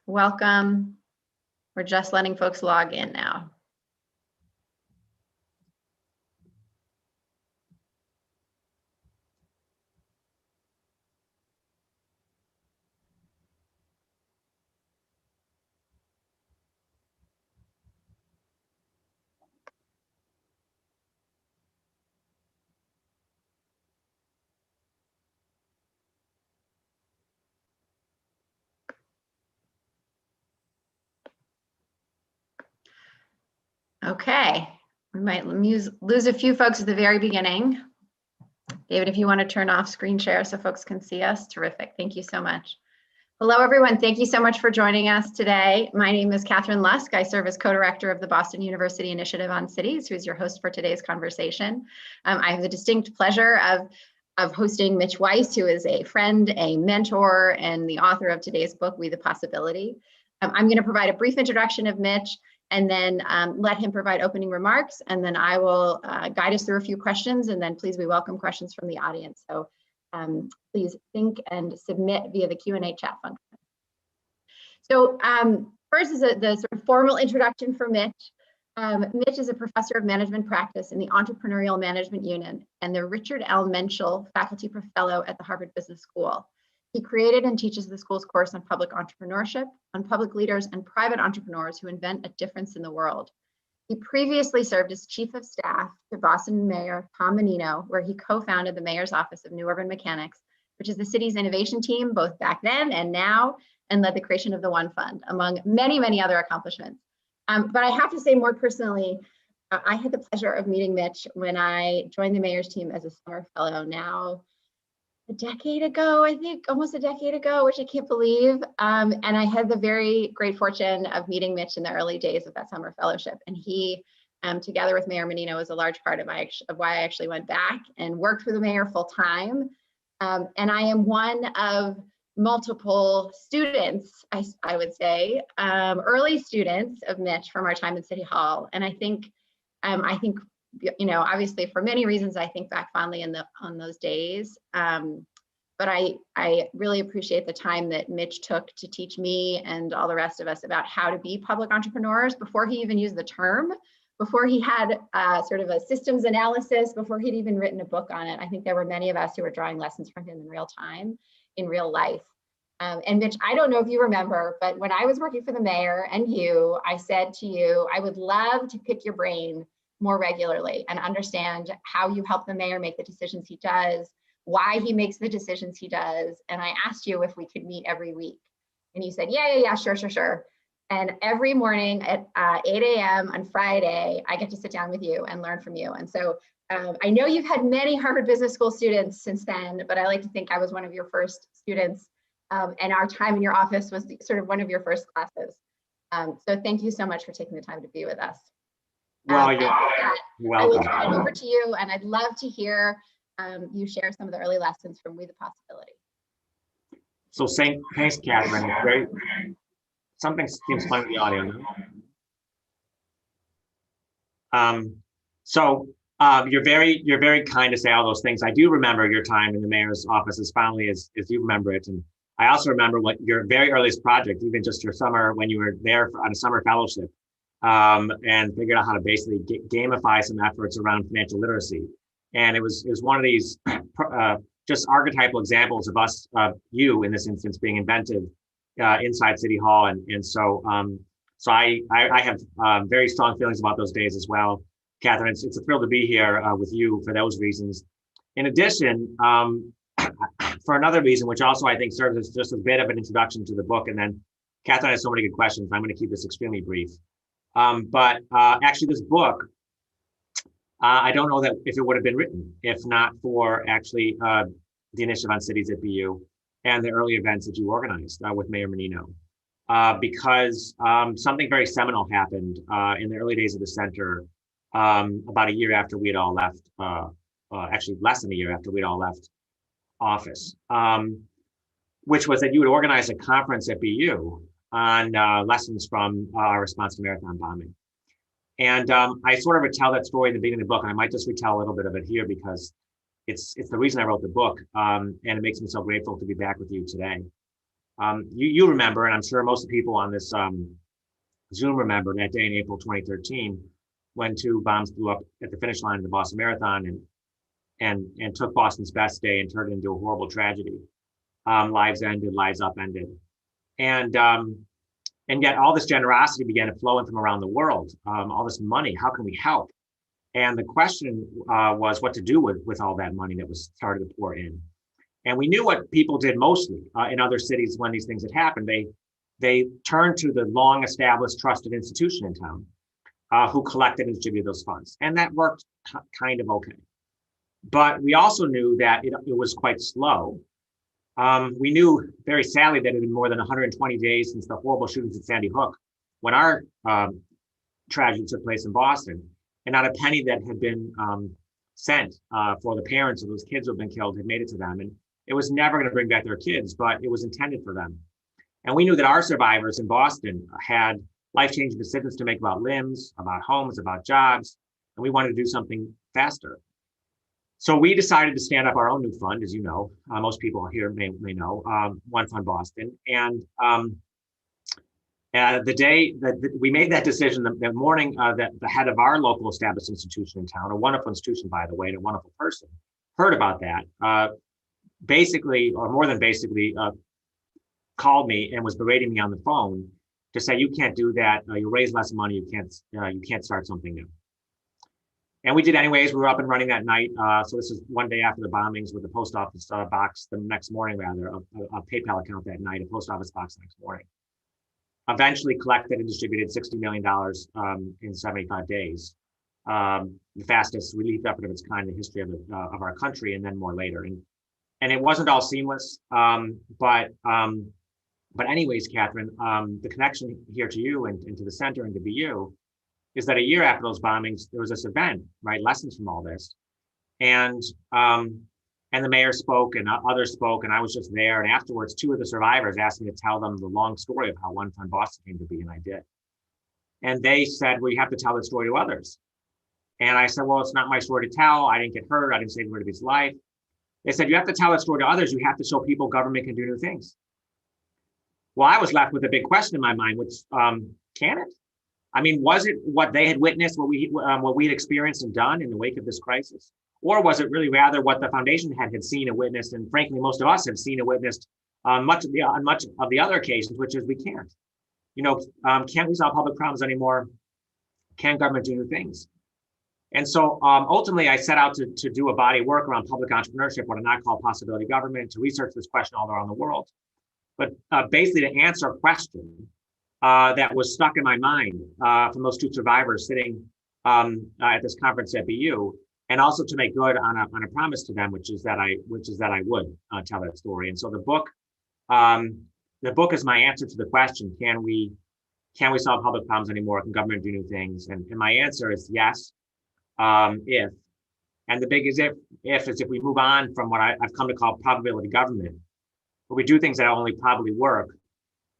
Welcome. We're just letting folks log in now. Okay, we might lose a few folks at the very beginning. David, if you want to turn off screen share so folks can see us, terrific. Thank you so much. Hello, everyone. Thank you so much for joining us today. My name is Catherine Lusk. I serve as co-director of the Boston University Initiative on Cities, who's your host for today's conversation. I have the distinct pleasure of hosting Mitch Weiss, who is a friend, a mentor, and the author of today's book, We the Possibility. I'm going to provide a brief introduction of Mitch and then let him provide opening remarks, and then I will guide us through a few questions, and then please we welcome questions from the audience. So please think and submit via the Q&A chat function. So first is the sort of formal introduction for Mitch. Mitch is a professor of management practice in the Entrepreneurial Management Unit and the Richard L. Menschel Faculty Fellow at the Harvard Business School. He created and teaches the school's course on public entrepreneurship, on public leaders and private entrepreneurs who invent a difference in the world. He previously served as chief of staff to Boston Mayor Tom Menino, where he co-founded the Mayor's Office of New Urban Mechanics, which is the city's innovation team, both back then and now, and led the creation of the One Fund, among many, many other accomplishments. But I have to say more personally, I had the pleasure of meeting Mitch when I joined the mayor's team as a summer fellow now a decade ago, I think, almost a decade ago, which I can't believe. And I had the very great fortune of meeting Mitch in the early days of that summer fellowship. And he, together with Mayor Menino, was a large part of why I actually went back and worked for the mayor full time. And I am one of multiple students, I would say, early students of Mitch from our time in City Hall. And I think, you know, obviously for many reasons, I think back fondly on those days. But I really appreciate the time that Mitch took to teach me and all the rest of us about how to be public entrepreneurs before he even used the term, before he had sort of a systems analysis, before he'd even written a book on it. I think there were many of us who were drawing lessons from him in real time, in real life. And Mitch, I don't know if you remember, but when I was working for the mayor and you, I said to you, I would love to pick your brain more regularly and understand how you help the mayor make the decisions he does, why he makes the decisions he does. And I asked you if we could meet every week. And you said, yeah, sure. And every morning at 8 a.m. on Friday, I get to sit down with you and learn from you. And so I know you've had many Harvard Business School students since then, but I like to think I was one of your first students. And our time in your office was sort of one of your first classes. So thank you so much for taking the time to be with us. Well, you're welcome. I will turn it over to you, and I'd love to hear you share some of the early lessons from We the Possibility. So thanks, Catherine. It's great. Something seems funny in the audio. You're very kind to say all those things. I do remember your time in the mayor's office as fondly as you remember it, and I also remember what your very earliest project, even just your summer when you were there on a summer fellowship. And figured out how to basically gamify some efforts around financial literacy. And it was one of these just archetypal examples of us, you in this instance, being inventive inside City Hall. And so I have very strong feelings about those days as well. Catherine, it's a thrill to be here with you for those reasons. In addition, for another reason, which also I think serves as just a bit of an introduction to the book, and then Catherine has so many good questions, I'm going to keep this extremely brief. But actually this book, I don't know that if it would have been written if not for actually the Initiative on Cities at BU and the early events that you organized with Mayor Menino. Because something very seminal happened in the early days of the center about a year after we had all left, actually less than a year after we'd all left office, which was that you would organize a conference at BU on lessons from our response to marathon bombing. And I sort of tell that story in the beginning of the book, and I might just retell a little bit of it here because it's the reason I wrote the book, and it makes me so grateful to be back with you today. You remember, and I'm sure most of the people on this Zoom remember that day in April 2013, when 2 bombs blew up at the finish line of the Boston Marathon and took Boston's best day and turned it into a horrible tragedy. Lives ended, lives upended. And yet all this generosity began to flow in from around the world, all this money, how can we help? And the question was what to do with all that money that was started to pour in. And we knew what people did mostly in other cities when these things had happened. They turned to the long established trusted institution in town who collected and distributed those funds. And that worked kind of okay. But we also knew that it was quite slow. We knew very sadly that it had been more than 120 days since the horrible shootings at Sandy Hook, when our tragedy took place in Boston, and not a penny that had been sent for the parents of those kids who had been killed had made it to them. And it was never going to bring back their kids, but it was intended for them. And we knew that our survivors in Boston had life-changing decisions to make about limbs, about homes, about jobs, and we wanted to do something faster. So we decided to stand up our own new fund, as you know, most people here may know, One Fund Boston. And the day that we made that decision, the morning that the head of our local established institution in town, a wonderful institution, by the way, and a wonderful person, heard about that, basically, or more than basically, called me and was berating me on the phone to say, you can't do that, you raise less money, you can't start something new. And we did anyways. We were up and running that night. So this is one day after the bombings, with the post office box the next morning, rather, a PayPal account that night, a post office box the next morning. Eventually collected and distributed $60 million in 75 days. The fastest relief effort of its kind in the history of our country, and then more later. And it wasn't all seamless, but anyways, Catherine, the connection here to you and to the center and to BU is that a year after those bombings, there was this event, right? Lessons from all this. And the mayor spoke and others spoke, and I was just there. And afterwards, 2 of the survivors asked me to tell them the long story of how One Fund Boston came to be, and I did. And they said, well, you have to tell the story to others. And I said, well, it's not my story to tell. I didn't get hurt. I didn't save anybody's life. They said, you have to tell that story to others. You have to show people government can do new things. Well, I was left with a big question in my mind, which, can it? I mean, was it what they had witnessed, what we had experienced and done in the wake of this crisis? Or was it really rather what the foundation had seen and witnessed, and frankly, most of us have seen and witnessed on much of the other occasions, which is we can't. Can't we solve public problems anymore? Can government do new things? And so ultimately, I set out to do a body of work around public entrepreneurship, what I now call possibility government, to research this question all around the world. But basically to answer a question that was stuck in my mind from those 2 survivors sitting at this conference at BU, and also to make good on a promise to them, which is that I would tell that story. And so the book is my answer to the question: Can we solve public problems anymore? Can government do new things? And my answer is yes, if. And the biggest if is if we move on from what I've come to call probability government, where we do things that only probably work.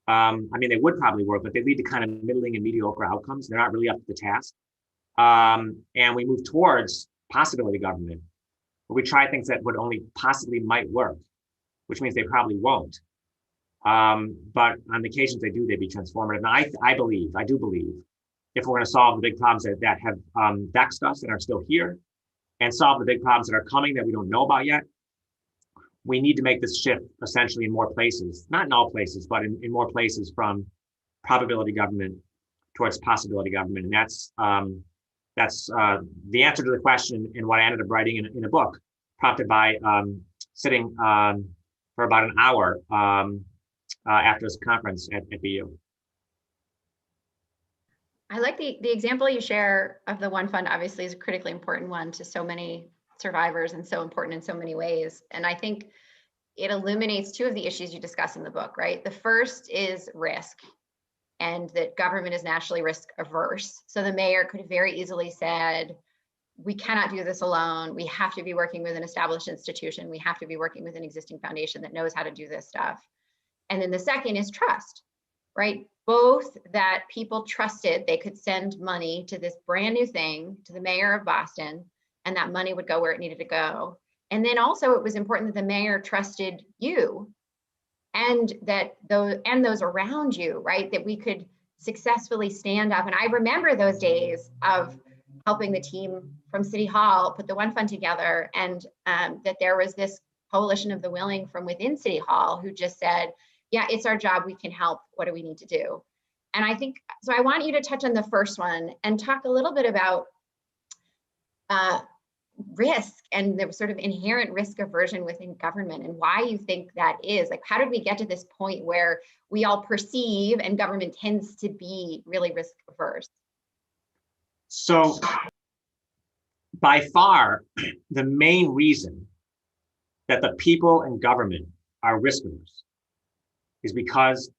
I mean, they would probably work, but they lead to kind of middling and mediocre outcomes. They're not really up to the task. And we move towards possibility government, where we try things that would only possibly might work, which means they probably won't. But on the occasions they do, they'd be transformative. And I do believe, if we're going to solve the big problems that have vexed us and are still here, and solve the big problems that are coming that we don't know about yet, we need to make this shift essentially in more places, not in all places, but in more places, from probability government towards possibility government. And that's the answer to the question, and what I ended up writing in a book, prompted by sitting for about an hour after this conference at BU. I like the example you share of the One Fund. Obviously is a critically important one to so many survivors and so important in so many ways. And I think it illuminates 2 of the issues you discuss in the book, right? The first is risk, and that government is naturally risk averse. So the mayor could have very easily said, we cannot do this alone. We have to be working with an established institution. We have to be working with an existing foundation that knows how to do this stuff. And then the second is trust, right? Both that people trusted they could send money to this brand new thing, to the mayor of Boston, and that money would go where it needed to go. And then also it was important that the mayor trusted you and those around you, right? That we could successfully stand up. And I remember those days of helping the team from City Hall put the One Fund together, and that there was this coalition of the willing from within City Hall who just said, yeah, it's our job, we can help, what do we need to do? And I think, so I want you to touch on the first one and talk a little bit about risk and the sort of inherent risk aversion within government, and why you think that is. Like, how did we get to this point where we all perceive and government tends to be really risk averse? So by far, the main reason that the people in government are risk averse is because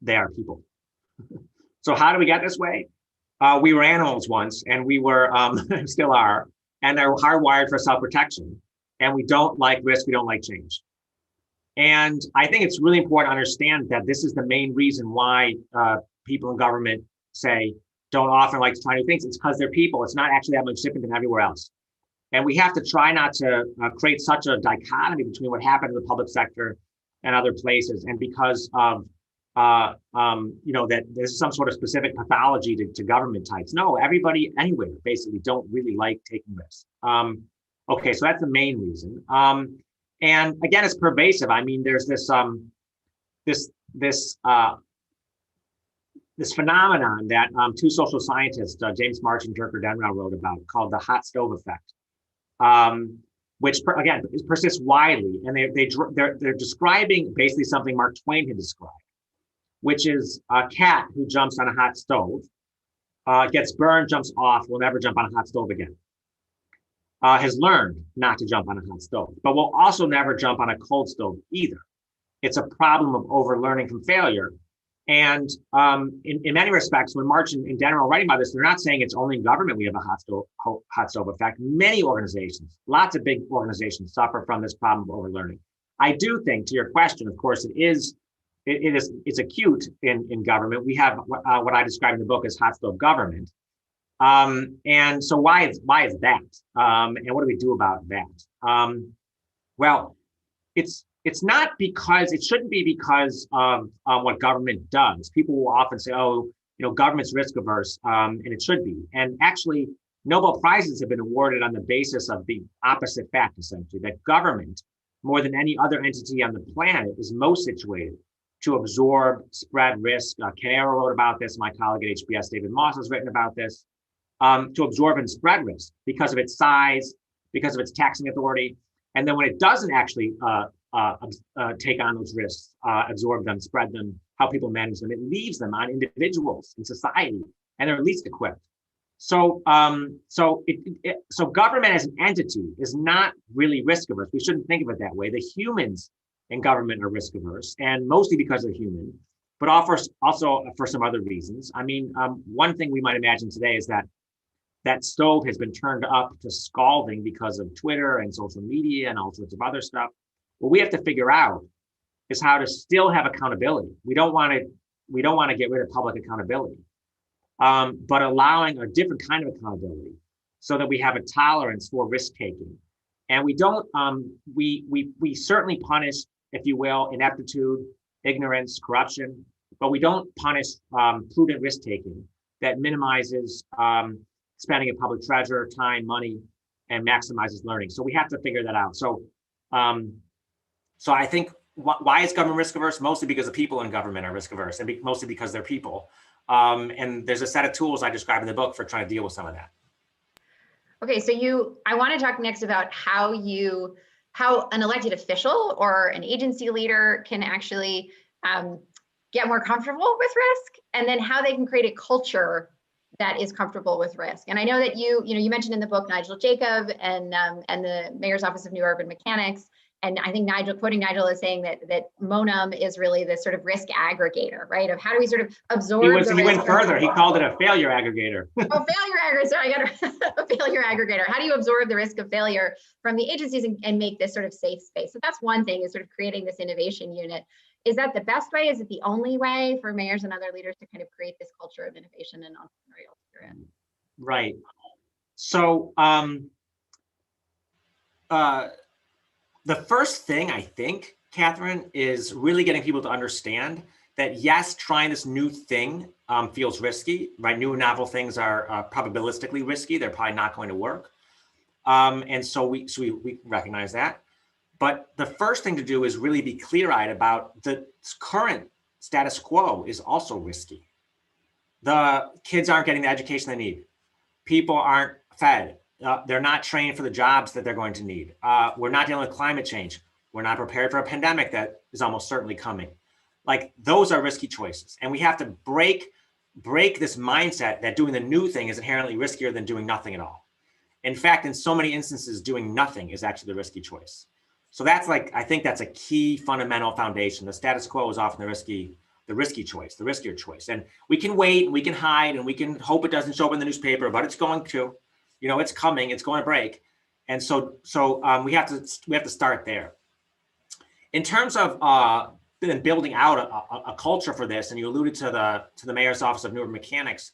they are people. So how do we get this way? We were animals once, and we were, still are, and they're hardwired for self-protection. And we don't like risk, we don't like change. And I think it's really important to understand that this is the main reason why people in government say, don't often like to try new things. It's because they're people. It's not actually that much different than everywhere else. And we have to try not to create such a dichotomy between what happened in the public sector and other places. And because of, that there's some sort of specific pathology to government types. No, everybody anywhere basically don't really like taking risks. Okay, so that's the main reason. And again, it's pervasive. I mean, there's this phenomenon that two social scientists, James March and Dirk Denrau, wrote about, called the hot stove effect, which again persists widely, and they're describing basically something Mark Twain had described, which is a cat who jumps on a hot stove, gets burned, jumps off, will never jump on a hot stove again. Has learned not to jump on a hot stove, but will also never jump on a cold stove either. It's a problem of overlearning from failure. And in many respects, when March and Denner are writing about this, they're not saying it's only in government we have a hot stove effect. Many organizations, lots of big organizations, suffer from this problem of overlearning. I do think, to your question, of course, it's acute in government. We have what I describe in the book as hot stove government. And so why is that? And what do we do about that? Well, it's not because, it shouldn't be because of what government does. People will often say, oh, government's risk averse, and it should be. And actually, Nobel Prizes have been awarded on the basis of the opposite fact, essentially, that government, more than any other entity on the planet, is most situated to absorb, spread risk. Canaro wrote about this. My colleague at HBS, David Moss, has written about this. To absorb and spread risk because of its size, because of its taxing authority. And then when it doesn't actually take on those risks, absorb them, spread them, how people manage them, it leaves them on individuals in society, and they're least equipped. So, so government as an entity is not really risk averse. We shouldn't think of it that way. The humans in government are risk averse, and mostly because they're human, but also for some other reasons. I mean, one thing we might imagine today is that stove has been turned up to scalding because of Twitter and social media and all sorts of other stuff. What we have to figure out is how to still have accountability. We don't want to get rid of public accountability, but allowing a different kind of accountability so that we have a tolerance for risk taking. And we don't, we certainly punish, if you will, ineptitude, ignorance, corruption, but we don't punish prudent risk taking that minimizes spending of public treasure, time, money, and maximizes learning. So we have to figure that out. So, so I think why is government risk averse? Mostly because the people in government are risk averse, and mostly because they're people. And there's a set of tools I describe in the book for trying to deal with some of that. Okay, so I want to talk next about how an elected official or an agency leader can actually get more comfortable with risk, and then how they can create a culture that is comfortable with risk. And I know that you mentioned in the book Nigel Jacob and the Mayor's Office of New Urban Mechanics. And I think quoting Nigel is saying that Monum is really this sort of risk aggregator, right? Of how do we sort of absorb the risk. He went further. He called it a failure aggregator. Oh, failure aggregator. Sorry, I got a failure aggregator. How do you absorb the risk of failure from the agencies and make this sort of safe space? So that's one thing, is sort of creating this innovation unit. Is that the best way? Is it the only way for mayors and other leaders to kind of create this culture of innovation and entrepreneurial spirit? Right. So the first thing I think Catherine, is really getting people to understand that yes, trying this new thing feels risky, right? New and novel things are probabilistically risky. They're probably not going to work. And so we recognize that. But the first thing to do is really be clear-eyed about the current status quo is also risky. The kids aren't getting the education they need. People aren't fed. They're not trained for the jobs that they're going to need. We're not dealing with climate change. We're not prepared for a pandemic that is almost certainly coming. Like, those are risky choices. And we have to break this mindset that doing the new thing is inherently riskier than doing nothing at all. In fact, in so many instances, doing nothing is actually the risky choice. So that's like, I think that's a key fundamental foundation. The status quo is often the risky choice, the riskier choice. And we can wait, and we can hide, and we can hope it doesn't show up in the newspaper, but it's going to, it's coming, it's going to break. And so we have to start there. In terms of building out a culture for this, and you alluded to the Mayor's Office of Newer Mechanics,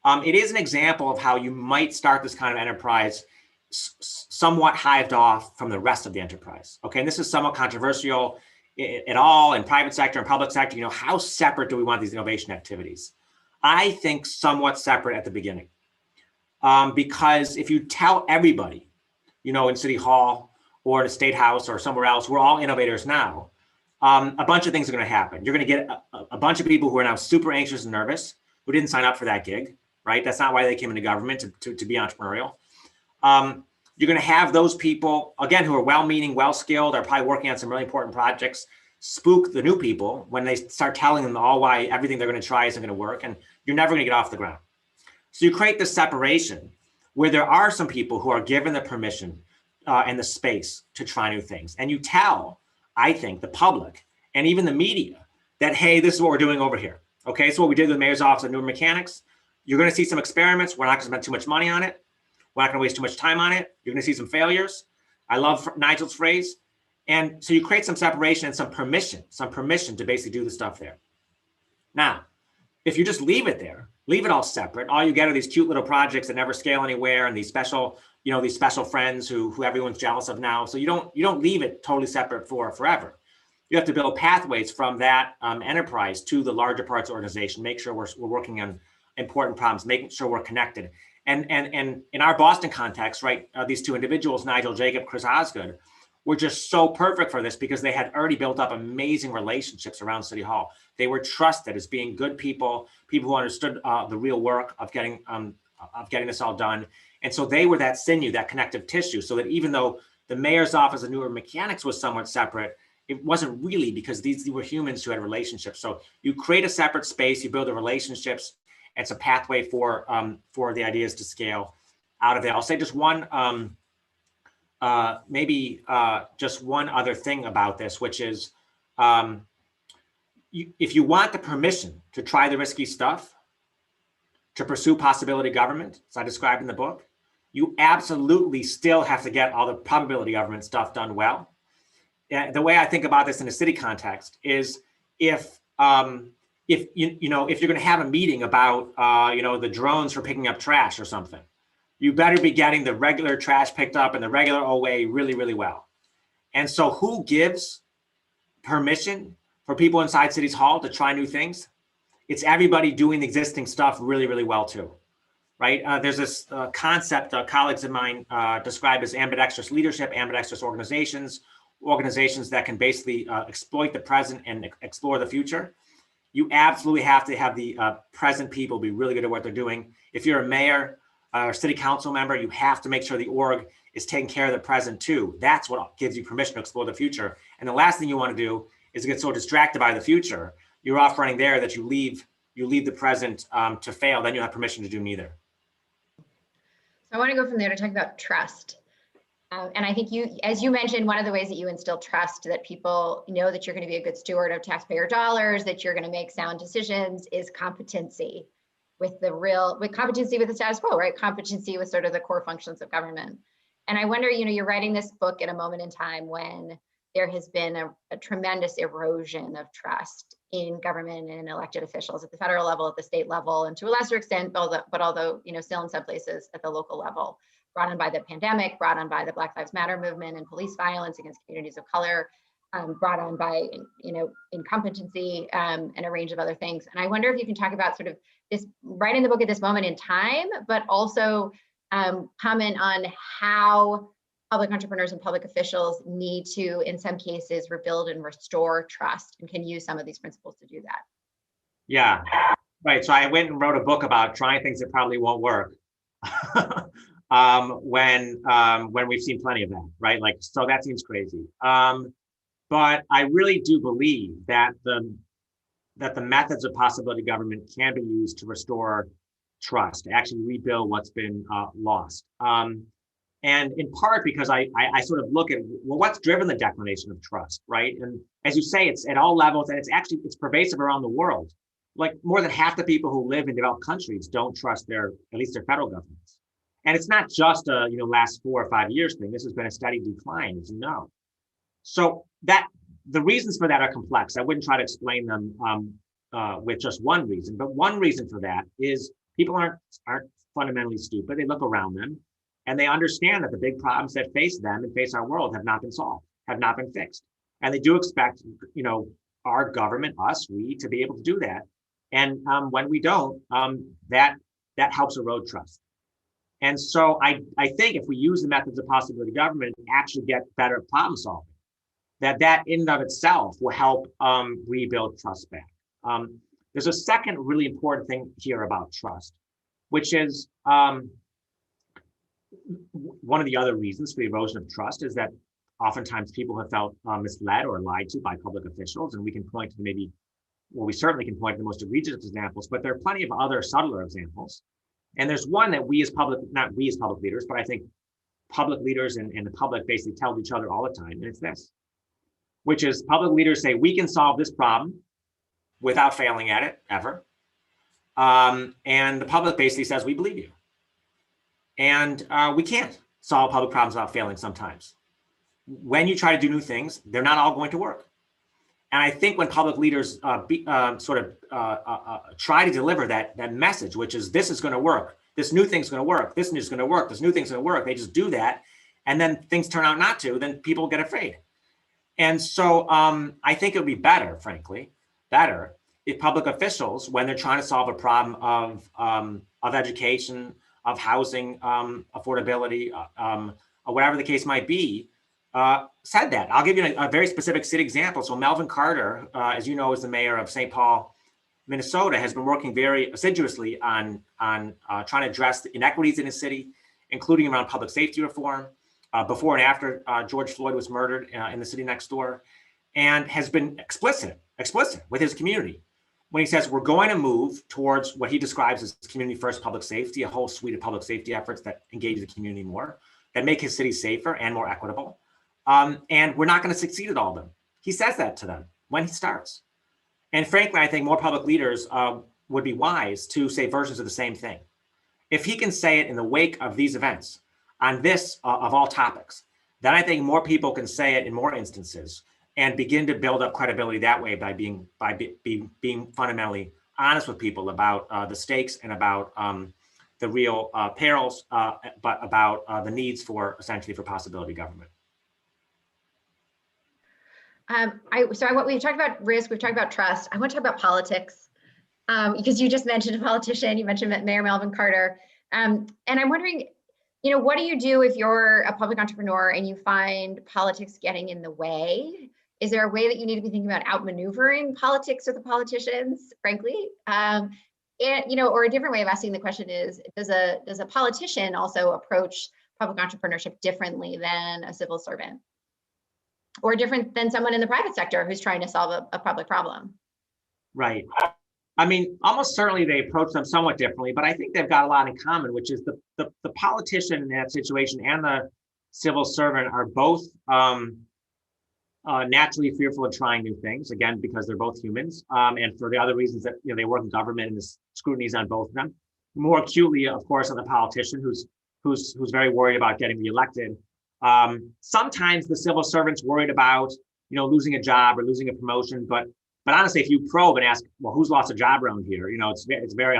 it is an example of how you might start this kind of enterprise somewhat hived off from the rest of the enterprise. Okay, and this is somewhat controversial at all in private sector and public sector. How separate do we want these innovation activities? I think somewhat separate at the beginning, because if you tell everybody, in City Hall or in a State House or somewhere else, we're all innovators now, a bunch of things are going to happen. You're going to get a bunch of people who are now super anxious and nervous, who didn't sign up for that gig, right? That's not why they came into government, to be entrepreneurial. You're going to have those people, again, who are well-meaning, well-skilled, are probably working on some really important projects, spook the new people when they start telling them all why everything they're going to try isn't going to work, and you're never going to get off the ground. So you create this separation where there are some people who are given the permission and the space to try new things. And you tell, I think, the public and even the media that, hey, this is what we're doing over here. Okay, so what we did with the Mayor's Office of Newer Mechanics, you're going to see some experiments. We're not going to spend too much money on it. We're not going to waste too much time on it. You're going to see some failures. I love Nigel's phrase. And so you create some separation and some permission to basically do the stuff there. Now, if you just leave it there, leave it all separate, all you get are these cute little projects that never scale anywhere, and these special friends who everyone's jealous of now. So you don't leave it totally separate for forever. You have to build pathways from that enterprise to the larger parts organization. Make sure we're working on important problems, making sure we're connected. And in our Boston context, right, these two individuals, Nigel Jacob, Chris Osgood, were just so perfect for this because they had already built up amazing relationships around City Hall. They were trusted as being good people who understood the real work of getting this all done. And so they were that sinew, that connective tissue, so that even though the Mayor's Office of Newer Mechanics was somewhat separate, it wasn't really, because these were humans who had relationships. So you create a separate space, you build the relationships. It's a pathway for the ideas to scale out of there. I'll say just one, just one other thing about this, which is if you want the permission to try the risky stuff, to pursue possibility government, as I described in the book, you absolutely still have to get all the probability government stuff done well. The way I think about this in a city context is if you're going to have a meeting about the drones for picking up trash or something, you better be getting the regular trash picked up in the regular OA really, really well. And so who gives permission for people inside City Hall to try new things? It's everybody doing the existing stuff really, really well too, right? There's this concept colleagues of mine describe as ambidextrous leadership, ambidextrous organizations that can basically exploit the present and explore the future. You absolutely have to have the present people be really good at what they're doing. If you're a mayor or city council member, you have to make sure the org is taking care of the present too. That's what gives you permission to explore the future. And the last thing you want to do is get so distracted by the future, you're off running there, that you leave the present to fail. Then you have permission to do neither. So I want to go from there to talk about trust. And I think as you mentioned, one of the ways that you instill trust, that people know that you're going to be a good steward of taxpayer dollars, that you're going to make sound decisions, is competency with competency with the status quo, right? Competency with sort of the core functions of government. And I wonder, you're writing this book at a moment in time when there has been a tremendous erosion of trust in government and elected officials at the federal level, at the state level, and to a lesser extent, but although still in some places at the local level, brought on by the pandemic, brought on by the Black Lives Matter movement and police violence against communities of color. brought on by, incompetency and a range of other things. And I wonder if you can talk about sort of this right in the book at this moment in time, but also comment on how public entrepreneurs and public officials need to, in some cases, rebuild and restore trust, and can use some of these principles to do that. Yeah, right. So I went and wrote a book about trying things that probably won't work. When we've seen plenty of that, right? Like, so that seems crazy. But I really do believe that the methods of possibility government can be used to restore trust, to actually rebuild what's been lost. And in part because I sort of look at, well, what's driven the declination of trust, right? And as you say, it's at all levels, and it's pervasive around the world. Like, more than half the people who live in developed countries don't trust at least their federal governments. And it's not just a last 4 or 5 years thing. This has been a steady decline, as you know. So that the reasons for that are complex. I wouldn't try to explain them with just one reason, but one reason for that is people aren't fundamentally stupid. They look around them and they understand that the big problems that face them and face our world have not been solved, have not been fixed. And they do expect, our government, we to be able to do that. And when we don't, that helps erode trust. And so I think if we use the methods of possibility government and actually get better at problem solving, that in and of itself will help rebuild trust back. There's a second really important thing here about trust, which is one of the other reasons for the erosion of trust is that oftentimes people have felt misled or lied to by public officials, and we can point to we certainly can point to the most egregious examples, but there are plenty of other subtler examples. And there's one that not we as public leaders, but I think public leaders and the public basically tell each other all the time, and it's this, which is public leaders say, we can solve this problem without failing at it, ever. And the public basically says, we believe you. And we can't solve public problems without failing sometimes. When you try to do new things, they're not all going to work. And I think when public leaders try to deliver that message, which is this is going to work, this new thing's going to work, this is going to work, this new thing's going to work, they just do that, and then things turn out not to, then people get afraid. And so I think it would be better, frankly, if public officials, when they're trying to solve a problem of education, of housing, affordability, or whatever the case might be, said that. I'll give you a very specific city example. So Melvin Carter, as you know, is the mayor of St. Paul, Minnesota, has been working very assiduously on trying to address the inequities in his city, including around public safety reform, before and after George Floyd was murdered in the city next door, and has been explicit with his community when he says we're going to move towards what he describes as community first public safety, a whole suite of public safety efforts that engage the community more, that make his city safer and more equitable. And we're not going to succeed at all of them. He says that to them when he starts. And frankly, I think more public leaders would be wise to say versions of the same thing. If he can say it in the wake of these events on this of all topics, then I think more people can say it in more instances and begin to build up credibility that way by being fundamentally honest with people about the stakes and about the real perils, but about the needs for possibility government. We've talked about risk, we've talked about trust. I want to talk about politics because you just mentioned a politician, you mentioned Mayor Melvin Carter. And I'm wondering, what do you do if you're a public entrepreneur and you find politics getting in the way? Is there a way that you need to be thinking about outmaneuvering politics or the politicians, frankly? And, or a different way of asking the question is, does a politician also approach public entrepreneurship differently than a civil servant? Or different than someone in the private sector who's trying to solve a public problem? Right. I mean, almost certainly they approach them somewhat differently, but I think they've got a lot in common, which is the politician in that situation and the civil servant are both naturally fearful of trying new things, again, because they're both humans, and for the other reasons that they work in government and the scrutiny is on both of them. More acutely, of course, on the politician who's very worried about getting reelected. Sometimes the civil servant's worried about, losing a job or losing a promotion, but honestly, if you probe and ask, well, who's lost a job around here? It's very,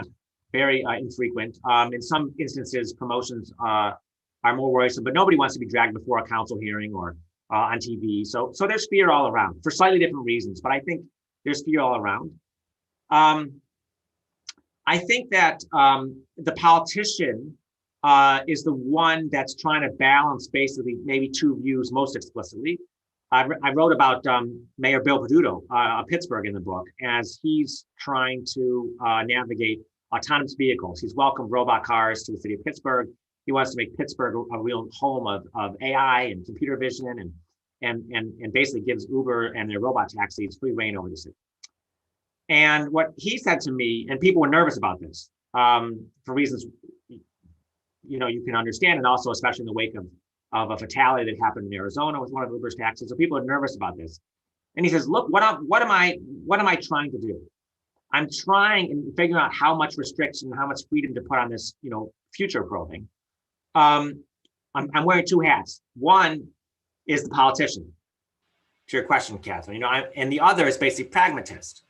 very infrequent. In some instances, promotions are more worrisome, but nobody wants to be dragged before a council hearing or on TV. So there's fear all around for slightly different reasons, but I think there's fear all around. I think that the politician is the one that's trying to balance basically maybe two views most explicitly. I wrote about Mayor Bill Peduto of Pittsburgh in the book, as he's trying to navigate autonomous vehicles. He's welcomed robot cars to the city of Pittsburgh. He wants to make Pittsburgh a real home of AI and computer vision, and basically gives Uber and their robot taxis free reign over the city. And what he said to me, and people were nervous about this for reasons you can understand, and also especially in the wake of a fatality that happened in Arizona with one of Uber's taxis. So people are nervous about this. And he says, look, what am I trying to do? I'm trying and figuring out how much restriction, how much freedom to put on this, future probing. I'm wearing two hats. One is the politician, to your question, Catherine, and the other is basically pragmatist.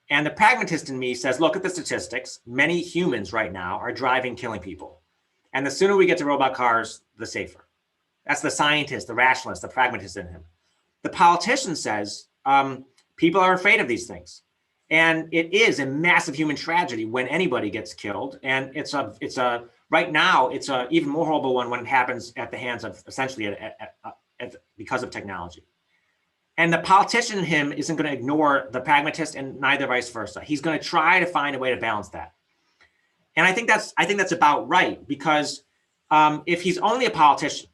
And the pragmatist in me says, look at the statistics. Many humans right now are driving, killing people. And the sooner we get to robot cars, the safer. That's the scientist, the rationalist, the pragmatist in him. The politician says, people are afraid of these things. And it is a massive human tragedy when anybody gets killed. And it's right now, it's a even more horrible one when it happens at the hands of essentially because of technology. And the politician in him isn't going to ignore the pragmatist, and neither vice versa. He's going to try to find a way to balance that. And I think that's about right, because if he's only a politician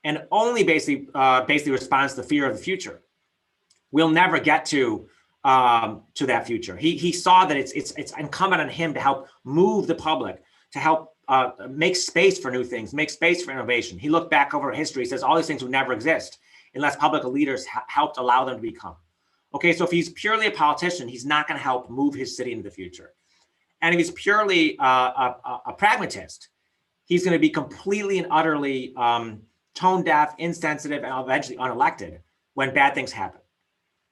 and only basically responds to the fear of the future, we'll never get to that future. He saw that it's incumbent on him to help move the public, to help make space for new things, make space for innovation. He looked back over history, says all these things would never exist unless public leaders helped allow them to become. Okay, so if he's purely a politician, he's not going to help move his city into the future. And if he's purely a pragmatist, he's going to be completely and utterly tone deaf, insensitive, and eventually unelected when bad things happen.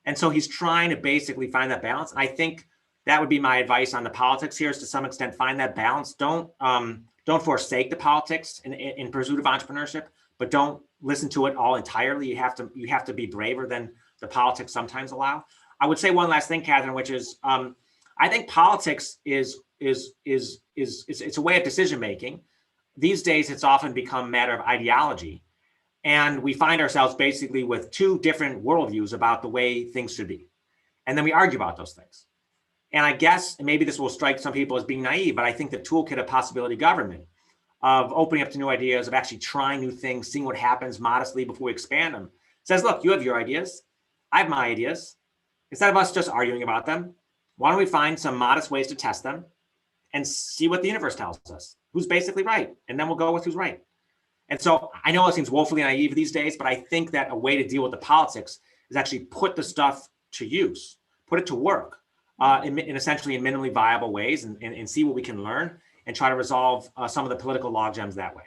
And so he's trying to basically find that balance. And I think that would be my advice on the politics here, is to some extent find that balance. Don't forsake the politics in pursuit of entrepreneurship, but don't listen to it all entirely. You have to be braver than the politics sometimes allow. I would say one last thing, Catherine, which is I think politics is it's a way of decision making. These days, it's often become a matter of ideology, and we find ourselves basically with two different worldviews about the way things should be, and then we argue about those things. And I guess maybe this will strike some people as being naive, but I think the toolkit of possibility government, of opening up to new ideas, of actually trying new things, seeing what happens modestly before we expand them, says, look, you have your ideas, I have my ideas. Instead of us just arguing about them, why don't we find some modest ways to test them and see what the universe tells us, who's basically right, and then we'll go with who's right. And so I know it seems woefully naive these days, but I think that a way to deal with the politics is actually put the stuff to use, put it to work in essentially in minimally viable ways, and see what we can learn and try to resolve some of the political logjams that way.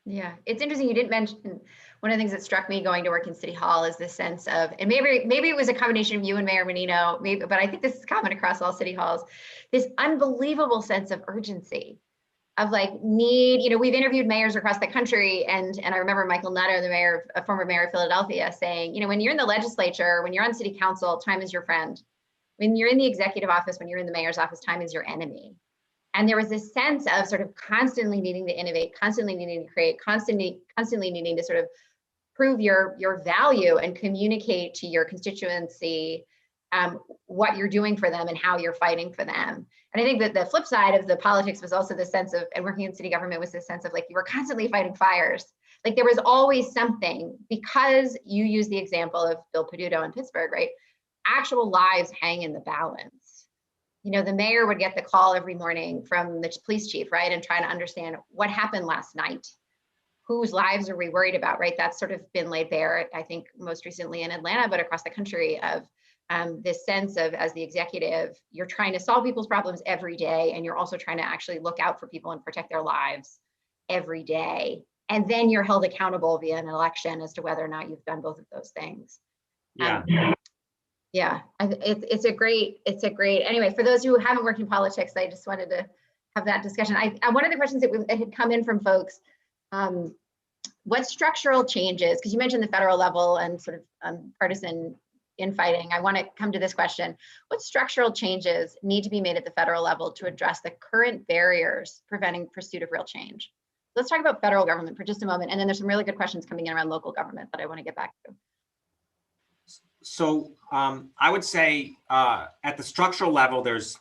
Yeah, it's interesting. You didn't mention one of the things that struck me going to work in City Hall is this sense of, and maybe it was a combination of you and Mayor Menino, but I think this is common across all city halls, this unbelievable sense of urgency, of like need. We've interviewed mayors across the country, and I remember Michael Nutter, the former mayor of Philadelphia, saying, when you're in the legislature, when you're on city council, time is your friend. When you're in the executive office, when you're in the mayor's office, time is your enemy. And there was this sense of sort of constantly needing to innovate, constantly needing to create, constantly needing to sort of prove your value and communicate to your constituency what you're doing for them and how you're fighting for them. And I think that the flip side of the politics was also the sense of, and working in city government was this sense of like, you were constantly fighting fires. Like there was always something, because you use the example of Bill Peduto in Pittsburgh, right? Actual lives hang in the balance. The mayor would get the call every morning from the police chief, right? And try to understand what happened last night. Whose lives are we worried about, right? That's sort of been laid bare, I think, most recently in Atlanta, but across the country, of this sense of, as the executive, you're trying to solve people's problems every day, and you're also trying to actually look out for people and protect their lives every day. And then you're held accountable via an election as to whether or not you've done both of those things. Yeah, it's a great, anyway, for those who haven't worked in politics, I just wanted to have that discussion. One of the questions that had come in from folks what structural changes, because you mentioned the federal level and sort of partisan infighting. I want to come to this question. What structural changes need to be made at the federal level to address the current barriers preventing pursuit of real change? Let's talk about federal government for just a moment. And then there's some really good questions coming in around local government that I want to get back to. So I would say at the structural level, there's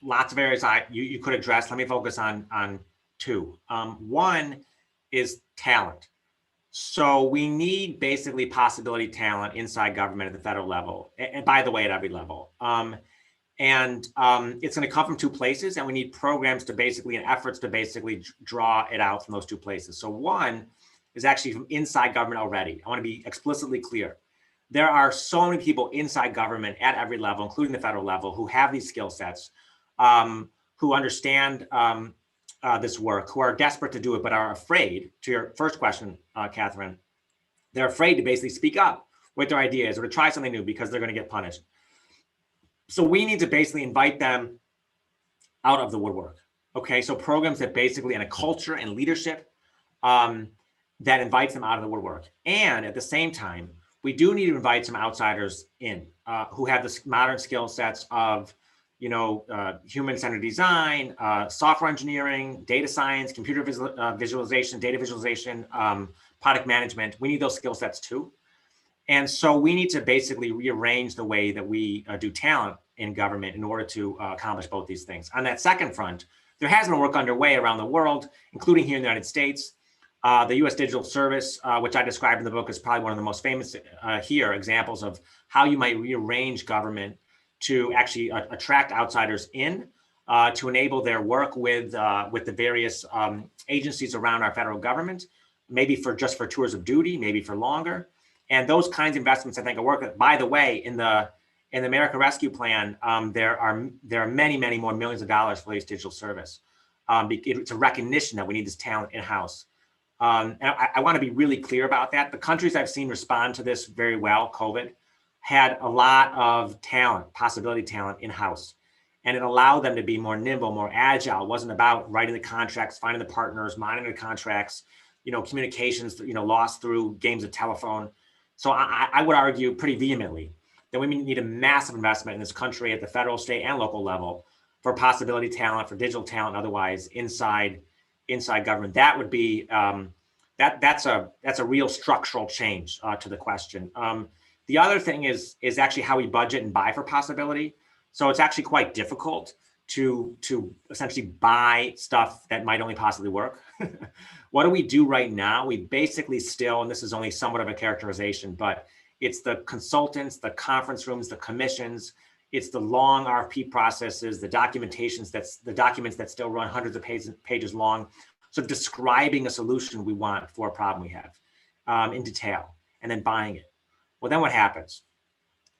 lots of areas you could address. Let me focus on two. One is talent. So we need basically possibility talent inside government at the federal level, and by the way, at every level. It's going to come from two places, and we need programs to basically, and efforts to basically draw it out from those two places. So one is actually from inside government already. I want to be explicitly clear. There are so many people inside government at every level, including the federal level, who have these skill sets, who understand this work, who are desperate to do it, but are afraid, to your first question, Catherine, they're afraid to basically speak up with their ideas or to try something new because they're going to get punished. So we need to basically invite them out of the woodwork. Okay, so programs that basically, and a culture and leadership that invites them out of the woodwork. And at the same time, we do need to invite some outsiders in who have the modern skill sets of, human-centered design, software engineering, data science, computer visualization, data visualization, product management. We need those skill sets too. And so we need to basically rearrange the way that we do talent in government in order to accomplish both these things. On that second front, there has been work underway around the world, including here in the United States. The U.S. Digital Service, which I described in the book, is probably one of the most famous examples of how you might rearrange government to actually attract outsiders in, to enable their work with the various agencies around our federal government, maybe just for tours of duty, maybe for longer. And those kinds of investments, I think, are working. By the way, in the American Rescue Plan, there are many, many more millions of dollars for this digital service. It's a recognition that we need this talent in-house. And I want to be really clear about that. The countries I've seen respond to this very well, COVID, had a lot of talent, possibility talent in-house. And it allowed them to be more nimble, more agile. It wasn't about writing the contracts, finding the partners, monitoring the contracts, communications, lost through games of telephone. So I would argue pretty vehemently that we need a massive investment in this country at the federal, state, and local level for possibility talent, for digital talent, otherwise inside government. That would be that's a real structural change to the question. The other thing is actually how we budget and buy for possibility. So it's actually quite difficult to essentially buy stuff that might only possibly work. What do we do right now? We basically still, and this is only somewhat of a characterization, but it's the consultants, the conference rooms, the commissions, it's the long RFP processes, the documents that still run hundreds of pages long. So describing a solution we want for a problem we have in detail, and then buying it. Well, then what happens?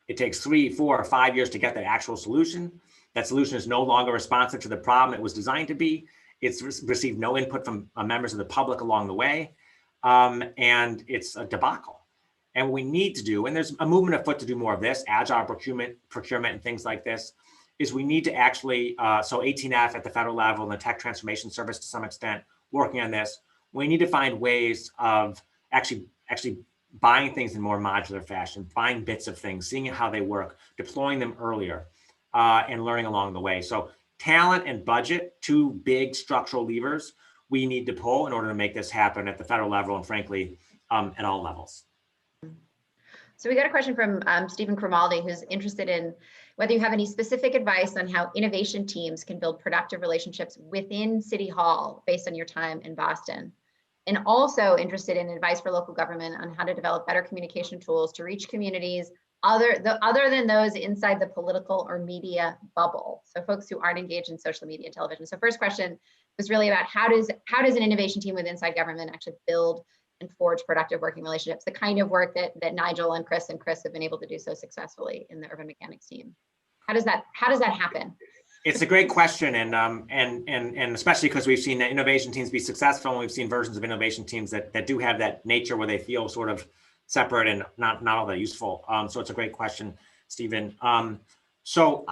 It takes 3, 4, or 5 years to get the actual solution. That solution is no longer responsive to the problem it was designed to be. It's received no input from members of the public along the way. And it's a debacle. And what we need to do, and there's a movement afoot to do more of this, agile procurement and things like this, is we need to actually, so 18F at the federal level and the Tech Transformation Service to some extent, working on this, we need to find ways of actually buying things in more modular fashion, buying bits of things, seeing how they work, deploying them earlier, and learning along the way. So talent and budget, two big structural levers we need to pull in order to make this happen at the federal level and frankly, at all levels. So we got a question from Stephen Cromaldi, who's interested in whether you have any specific advice on how innovation teams can build productive relationships within City Hall based on your time in Boston. And also interested in advice for local government on how to develop better communication tools to reach communities other than those inside the political or media bubble. So folks who aren't engaged in social media and television. So first question was really about how does an innovation team with inside government actually build and forge productive working relationships, the kind of work that Nigel and Chris have been able to do so successfully in the Urban Mechanics team. How does that happen? It's a great question, and especially because we've seen innovation teams be successful, and we've seen versions of innovation teams that do have that nature where they feel sort of separate and not all that useful. So it's a great question, Stephen. So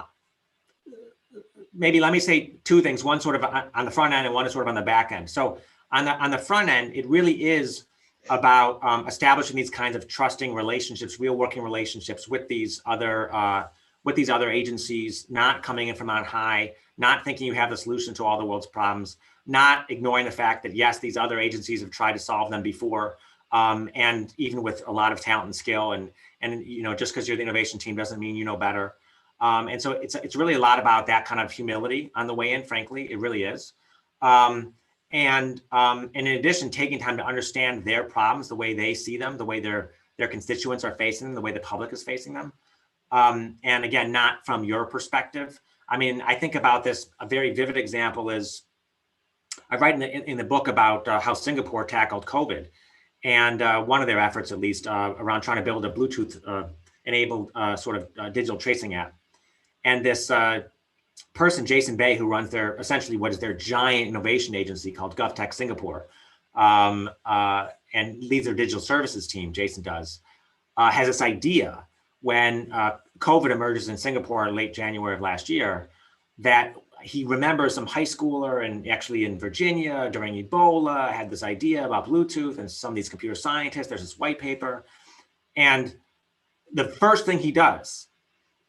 maybe let me say two things. One sort of on the front end, and one is sort of on the back end. So on the front end, it really is about establishing these kinds of trusting relationships, real working relationships with these other agencies, not coming in from on high, not thinking you have the solution to all the world's problems, not ignoring the fact that yes, these other agencies have tried to solve them before, and even with a lot of talent and skill, and just because you're the innovation team doesn't mean you know better. And so it's really a lot about that kind of humility on the way in. Frankly, it really is. And in addition, taking time to understand their problems, the way they see them, the way their constituents are facing them, the way the public is facing them. And again, not from your perspective. I mean, I think about this, a very vivid example is, I write in the book about how Singapore tackled COVID. And one of their efforts, at least, around trying to build a Bluetooth enabled sort of digital tracing app. And this person, Jason Bay, who runs essentially what is their giant innovation agency called GovTech Singapore, and leads their digital services team, Jason does, has this idea when COVID emerges in Singapore in late January of last year, that he remembers some high schooler and actually in Virginia during Ebola had this idea about Bluetooth, and some of these computer scientists, there's this white paper. And the first thing he does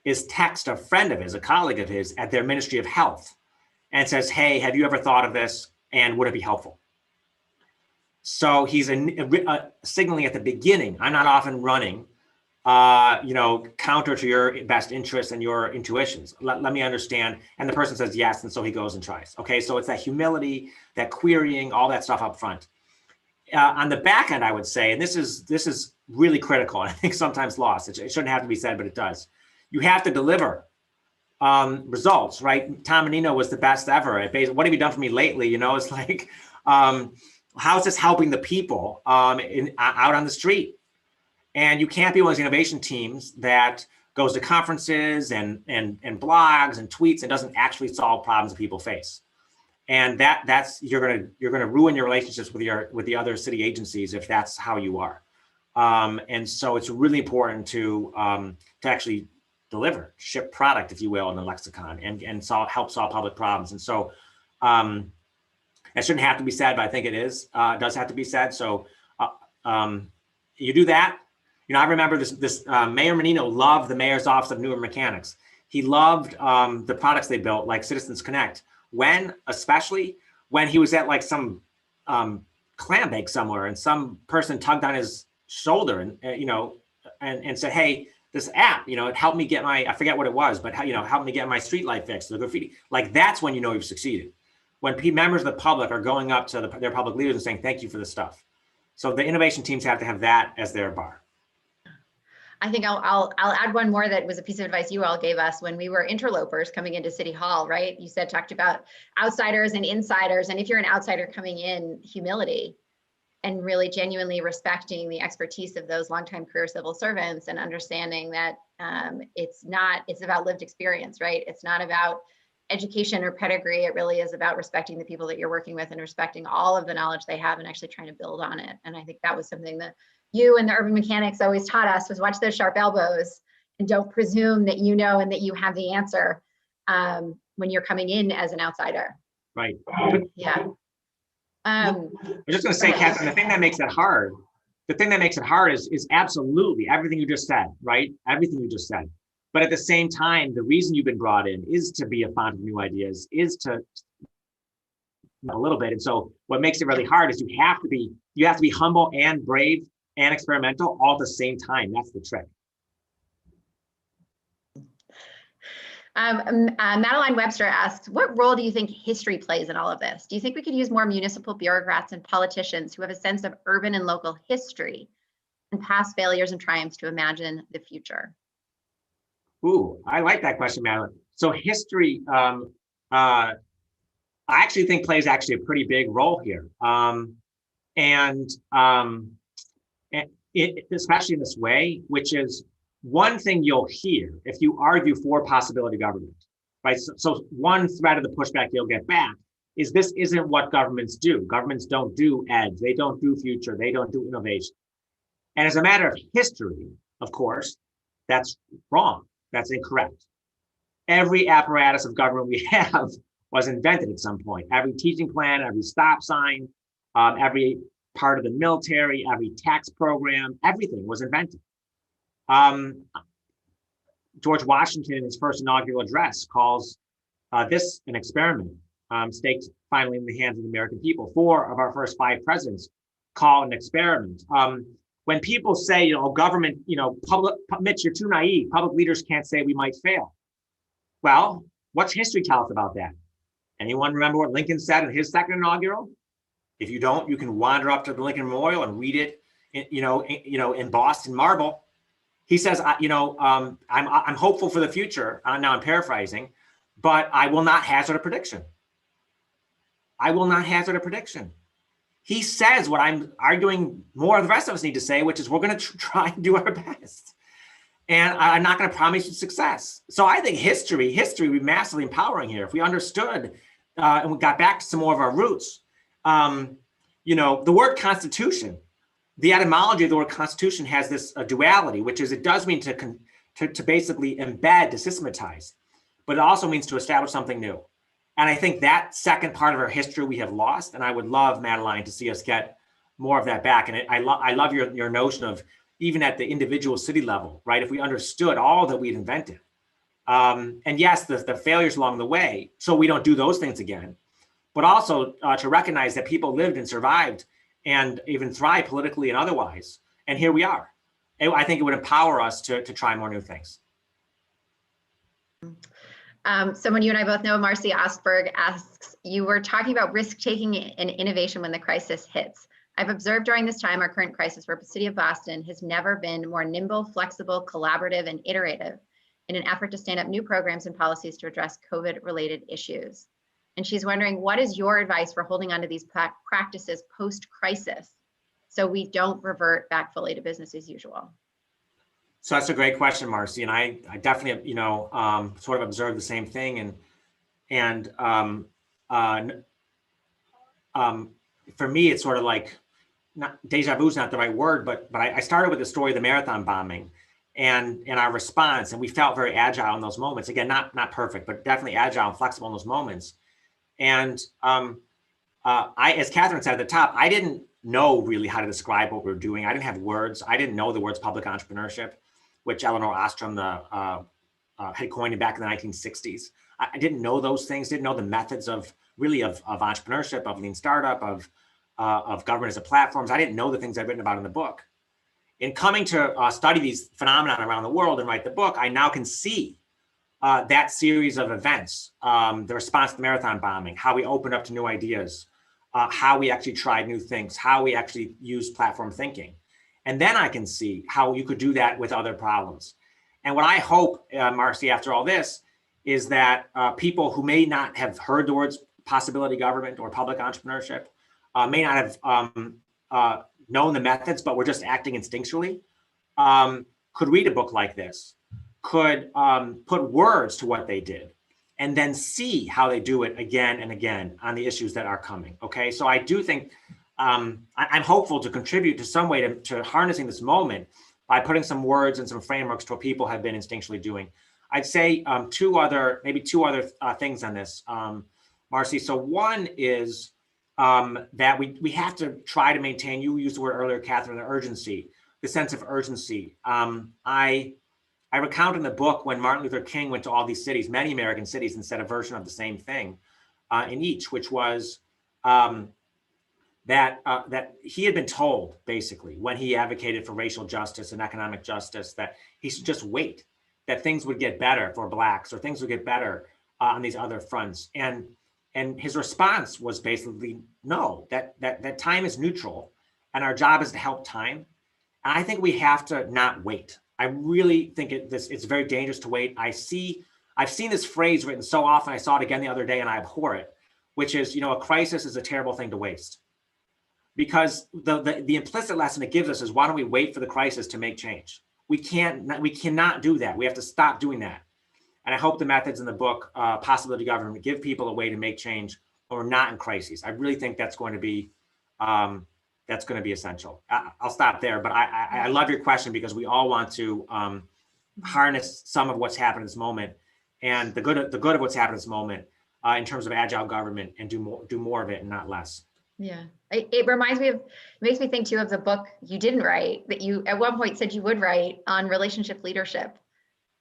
is text a friend of his, a colleague of his at their Ministry of Health, and says, hey, have you ever thought of this? And would it be helpful? So he's signaling at the beginning, I'm not often running, counter to your best interests and your intuitions. Let me understand. And the person says yes, and so he goes and tries. Okay, so it's that humility, that querying, all that stuff up front. On the back end, I would say, and this is really critical, and I think sometimes lost. It shouldn't have to be said, but it does. You have to deliver results, right? Tom Menino was the best ever. What have you done for me lately? It's like, how is this helping the people out on the street? And you can't be one of those innovation teams that goes to conferences and blogs and tweets and doesn't actually solve problems that people face. And that's you're gonna ruin your relationships with the other city agencies if that's how you are. And so it's really important to actually deliver, ship product, if you will, in the lexicon, and help solve public problems. And so it shouldn't have to be said, but I think it is. It does have to be said. So you do that. I remember this Mayor Menino loved the mayor's office of newer mechanics. He loved the products they built, like Citizens Connect. Especially when he was at like some clam bake somewhere, and some person tugged on his shoulder and said, hey, this app, it helped me get I forget what it was, but helped me get my street light fixed, the graffiti. Like, that's when you've succeeded. When members of the public are going up to their public leaders and saying, thank you for this stuff. So the innovation teams have to have that as their bar. I think I'll add one more that was a piece of advice you all gave us when we were interlopers coming into City Hall, right? You talked about outsiders and insiders. And if you're an outsider coming in, humility and really genuinely respecting the expertise of those longtime career civil servants, and understanding that it's about lived experience, right? It's not about education or pedigree. It really is about respecting the people that you're working with and respecting all of the knowledge they have and actually trying to build on it. And I think that was something that you and the urban mechanics always taught us, was watch those sharp elbows and don't presume that you know and that you have the answer when you're coming in as an outsider. Right. Yeah. I'm just going to say, Catherine, the thing that makes it hard is absolutely everything you just said, right? Everything you just said. But at the same time, the reason you've been brought in is to be a font of new ideas, is to a little bit. And so what makes it really hard is you have to be humble and brave and experimental all at the same time. That's the trick. Madeline Webster asks, what role do you think history plays in all of this? Do you think we could use more municipal bureaucrats and politicians who have a sense of urban and local history and past failures and triumphs to imagine the future? Ooh, I like that question, Madeline. So history, I actually think plays a pretty big role here. Especially in this way, which is one thing you'll hear if you argue for possibility government, right? So one thread of the pushback you'll get back is this isn't what governments do. Governments don't do ed, they don't do future, they don't do innovation. And as a matter of history, of course, that's wrong, that's incorrect. Every apparatus of government we have was invented at some point. Every teaching plan, every stop sign, every part of the military, every tax program, everything was invented. George Washington, in his first inaugural address, calls this an experiment, staked finally in the hands of the American people. 4 of our first 5 presidents call it an experiment. When people say, government, Mitch, you're too naive. Public leaders can't say we might fail. Well, what's history tell us about that? Anyone remember what Lincoln said in his second inaugural? If you don't, you can wander up to the Lincoln Memorial and read it, embossed in marble. He says, I'm hopeful for the future. Now I'm paraphrasing, but I will not hazard a prediction. I will not hazard a prediction. He says what I'm arguing more the rest of us need to say, which is we're going to try and do our best. And I'm not going to promise you success. So I think history would be massively empowering here. If we understood and we got back to some more of our roots, the word constitution, the etymology of the word constitution has this duality, which is it does mean to basically embed, to systematize, but it also means to establish something new. And I think that second part of our history we have lost. And I would love, Madeline, to see us get more of that back. And I love your notion of even at the individual city level, right? If we understood all that we'd invented. And yes, the failures along the way, so we don't do those things again, but also to recognize that people lived and survived and even thrived politically and otherwise. And here we are. I think it would empower us to try more new things. Someone you and I both know, Marcy Ostberg, asks, you were talking about risk-taking and innovation when the crisis hits. I've observed during this time, our current crisis for the city of Boston has never been more nimble, flexible, collaborative, and iterative in an effort to stand up new programs and policies to address COVID-related issues. And she's wondering, what is your advice for holding on to these practices post-crisis so we don't revert back fully to business as usual? So that's a great question, Marcy, and I definitely, sort of observed the same thing, and for me, it's sort of like, not deja vu is not the right word, but I started with the story of the marathon bombing, and our response, and we felt very agile in those moments. Again, not perfect, but definitely agile and flexible in those moments. And as Catherine said at the top, I didn't know really how to describe what we were doing. I didn't have words. I didn't know the words public entrepreneurship, which Eleanor Ostrom had coined back in the 1960s. I didn't know those things, didn't know the methods of entrepreneurship, of lean startup, of government as a platforms. I didn't know the things I've written about in the book. In coming to study these phenomena around the world and write the book, I now can see that series of events, the response to the marathon bombing, how we opened up to new ideas, how we actually tried new things, how we actually used platform thinking. And then I can see how you could do that with other problems. And what I hope, Marcy, after all this, is that people who may not have heard the words possibility government or public entrepreneurship, may not have known the methods, but were just acting instinctually, could read a book like this, could put words to what they did, and then see how they do it again and again on the issues that are coming. Okay, so I do think I'm hopeful to contribute to some way to harnessing this moment by putting some words and some frameworks to what people have been instinctually doing. I'd say two other things on this, Marcy. So one is that we have to try to maintain, you used the word earlier, Catherine, the urgency, the sense of urgency. I recount in the book when Martin Luther King went to all these cities, many American cities, and said a version of the same thing in each, which was that he had been told, basically, when he advocated for racial justice and economic justice, that he should just wait, that things would get better for Blacks or things would get better on these other fronts. And his response was basically, no, that time is neutral and our job is to help time. And I think we have to not wait. I really think it's very dangerous to wait. I've seen this phrase written so often. I saw it again the other day and I abhor it, which is, a crisis is a terrible thing to waste. Because the implicit lesson it gives us is, why don't we wait for the crisis to make change? We cannot do that. We have to stop doing that. And I hope the methods in the book, Possibility Government, give people a way to make change when we're not in crises. I really think that's going to be essential. I'll stop there, but I love your question, because we all want to harness some of what's happened in this moment and the good of what's happened in this moment in terms of agile government, and do more of it and not less. Yeah, it reminds me of, it makes me think too of the book you didn't write that you at one point said you would write on relationship leadership,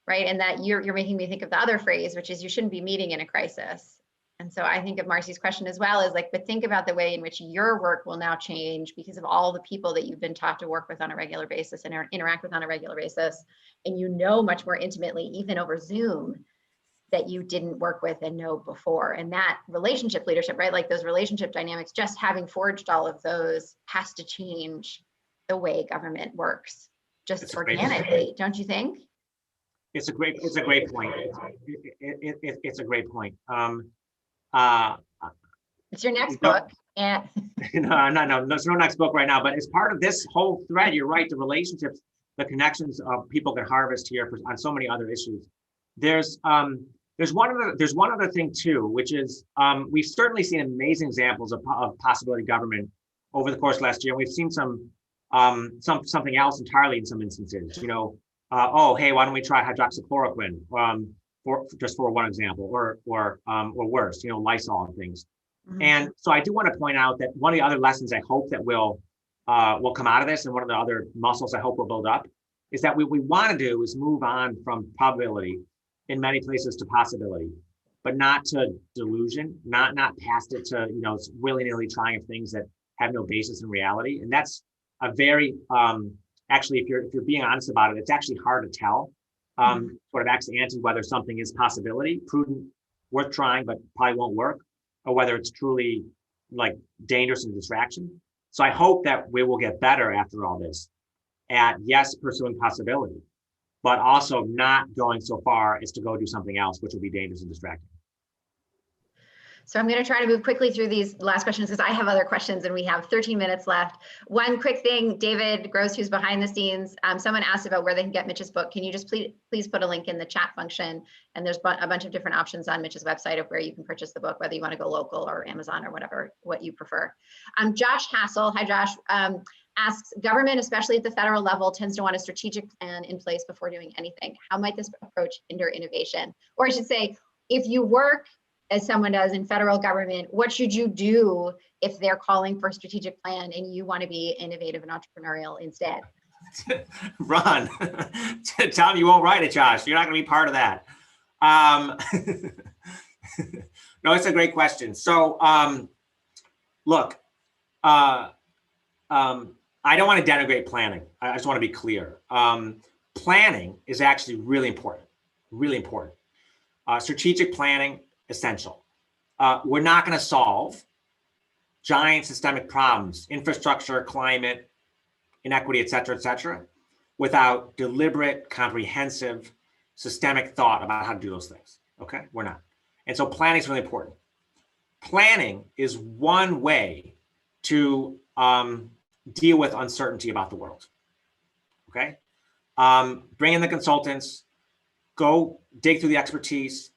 right? And that you're making me think of the other phrase, which is you shouldn't be meeting in a crisis. And so I think of Marcy's question as well, is like, but think about the way in which your work will now change because of all the people that you've been taught to work with on a regular basis and interact with on a regular basis. And you know much more intimately, even over Zoom, that you didn't work with and know before. And that relationship leadership, right? Like those relationship dynamics, just having forged all of those has to change the way government works just organically, don't you think? It's a great point. It's a great point. Uh, It's your next book. And no, there's no next book right now, but as part of this whole thread, you're right, the relationships, the connections of people can harvest here on so many other issues. There's one other thing too, which is we've certainly seen amazing examples of possibility government over the course of last year. And we've seen something else entirely in some instances. You know, oh hey, why don't we try hydroxychloroquine for one example, or worse, you know, Lysol and things. Mm-hmm. And so I do want to point out that one of the other lessons I hope that will come out of this, and one of the other muscles I hope will build up, is that what we want to do is move on from probability in many places to possibility, but not to delusion, not past it to, you know, willy-nilly trying of things that have no basis in reality. And that's a very actually, if you're being honest about it, it's actually hard to tell sort of ex ante whether something is possibility, prudent, worth trying, but probably won't work, or whether it's truly like dangerous and distraction. So I hope that we will get better after all this at, yes, pursuing possibility, but also not going so far as to go do something else, which will be dangerous and distracting. So I'm going to try to move quickly through these last questions because I have other questions and we have 13 minutes left. One quick thing, David Gross, who's behind the scenes, someone asked about where they can get Mitch's book. Can you just please put a link in the chat function? And there's a bunch of different options on Mitch's website of where you can purchase the book, whether you want to go local or Amazon or what you prefer. Josh Hassel, hi Josh, asks, government, especially at the federal level, tends to want a strategic plan in place before doing anything. How might this approach hinder innovation? Or I should say, if you work as someone does in federal government, what should you do if they're calling for a strategic plan and you want to be innovative and entrepreneurial instead? Run. Tell them you won't write it, Josh. You're not going to be part of that. No, it's a great question. So, look, I don't want to denigrate planning. I just want to be clear. Planning is actually really important, really important. Strategic planning, essential. We're not going to solve giant systemic problems, infrastructure, climate, inequity, et cetera, without deliberate, comprehensive, systemic thought about how to do those things. Okay, we're not. And so planning is really important. Planning is one way to deal with uncertainty about the world. Okay, bring in the consultants, go dig through the expertise,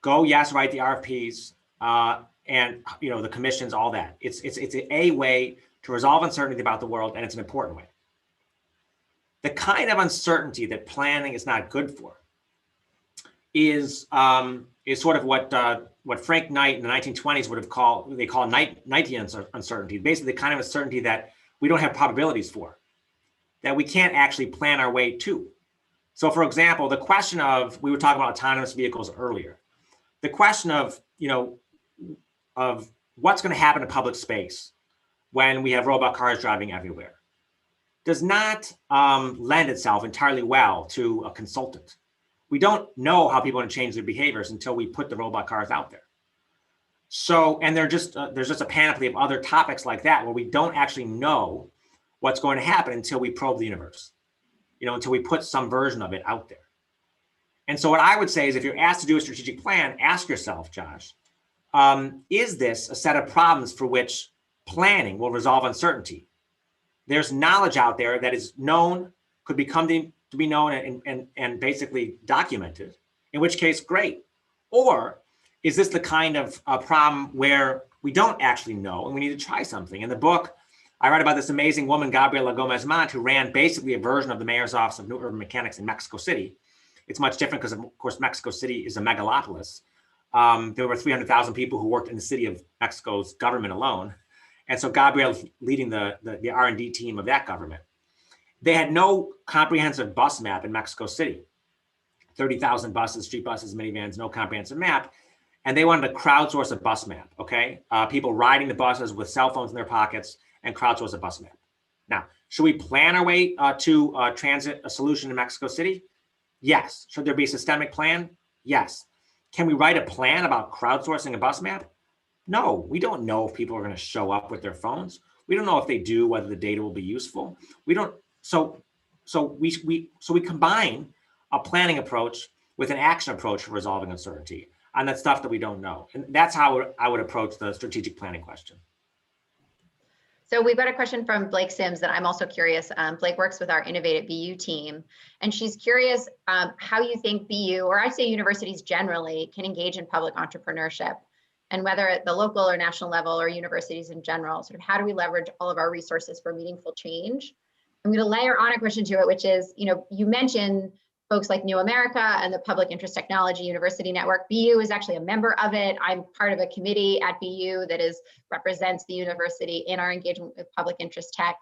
go, yes, write the RFPs, and you know, the commissions, all that. It's a way to resolve uncertainty about the world, and it's an important way. The kind of uncertainty that planning is not good for is sort of what Frank Knight in the 1920s would have called, they call Knightian uncertainty, basically the kind of uncertainty that we don't have probabilities for, that we can't actually plan our way to. So for example, the question of, we were talking about autonomous vehicles earlier, the question of, you know, of what's going to happen to public space when we have robot cars driving everywhere does not lend itself entirely well to a consultant. We don't know how people are going to change their behaviors until we put the robot cars out there. So, and there's just a panoply of other topics like that where we don't actually know what's going to happen until we probe the universe, you know, until we put some version of it out there. And so what I would say is, if you're asked to do a strategic plan, ask yourself, Josh, is this a set of problems for which planning will resolve uncertainty? There's knowledge out there that is known, could become to be known and basically documented, in which case, great. Or is this the kind of problem where we don't actually know and we need to try something? In the book, I write about this amazing woman, Gabriella Gomez, who ran basically a version of the mayor's office of new urban mechanics in Mexico City. It's much different because, of course, Mexico City is a megalopolis. There were 300,000 people who worked in the city of Mexico's government alone. And so Gabriella's leading the R&D team of that government. They had no comprehensive bus map in Mexico City. 30,000 buses, street buses, minivans, no comprehensive map. And they wanted to crowdsource a bus map, okay? People riding the buses with cell phones in their pockets and crowdsource a bus map. Now, should we plan our way to transit a solution in Mexico City? Yes. Should there be a systemic plan? Yes. Can we write a plan about crowdsourcing a bus map? No, we don't know if people are going to show up with their phones. We don't know if they do, whether the data will be useful. We don't. So we combine a planning approach with an action approach for resolving uncertainty on that stuff that we don't know. And that's how I would approach the strategic planning question. So we've got a question from Blake Sims that I'm also curious. Blake works with our Innovate at BU team, and she's curious how you think BU, or I'd say universities generally, can engage in public entrepreneurship, and whether at the local or national level or universities in general, sort of how do we leverage all of our resources for meaningful change? I'm going to layer on a question to it, which is, you mentioned folks like New America and the Public Interest Technology University Network. BU is actually a member of it. I'm part of a committee at BU that represents the university in our engagement with public interest tech.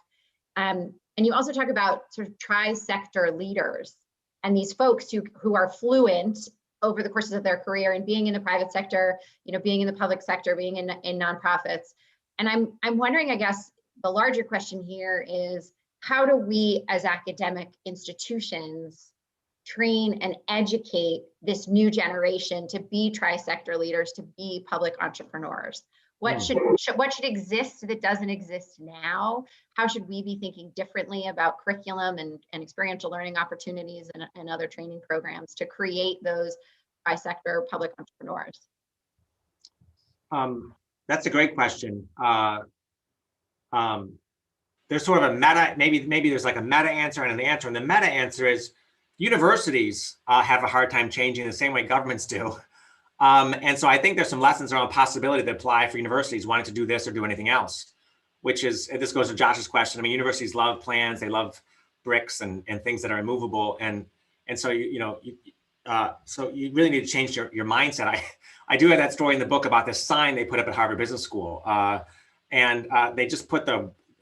And you also talk about sort of tri-sector leaders and these folks who are fluent over the courses of their career and being in the private sector, being in the public sector, being in nonprofits. And I'm wondering, I guess, the larger question here is, how do we as academic institutions train and educate this new generation to be tri-sector leaders, to be public entrepreneurs? What should exist that doesn't exist now? How should we be thinking differently about curriculum and experiential learning opportunities and other training programs to create those tri-sector public entrepreneurs? That's a great question. There's sort of a meta, maybe there's like a meta answer and an answer. And the meta answer is universities have a hard time changing the same way governments do. And so I think there's some lessons around possibility that apply for universities wanting to do this or do anything else, which is, this goes to Josh's question. I mean, universities love plans, they love bricks and things that are immovable. And so, so you really need to change your mindset. I do have that story in the book about this sign they put up at Harvard Business School. And they just put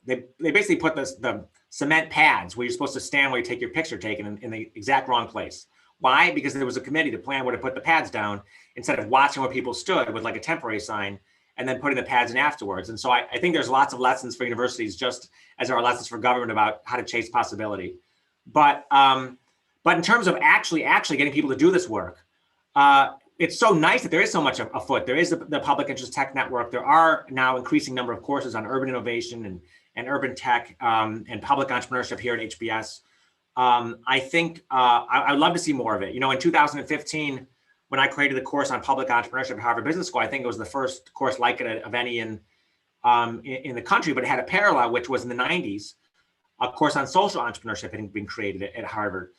they basically put the cement pads where you're supposed to stand where you take your picture taken in the exact wrong place. Why? Because there was a committee to plan where to put the pads down instead of watching where people stood with like a temporary sign and then putting the pads in afterwards. And so I think there's lots of lessons for universities, just as there are lessons for government about how to chase possibility. But in terms of actually getting people to do this work, it's so nice that there is so much afoot. There is the Public Interest Tech Network. There are now increasing number of courses on urban innovation and urban tech and public entrepreneurship here at HBS. I think I'd love to see more of it. In 2015, when I created the course on public entrepreneurship at Harvard Business School, I think it was the first course like it of any in the country, but it had a parallel, which was in the 90s. A course on social entrepreneurship had been created at Harvard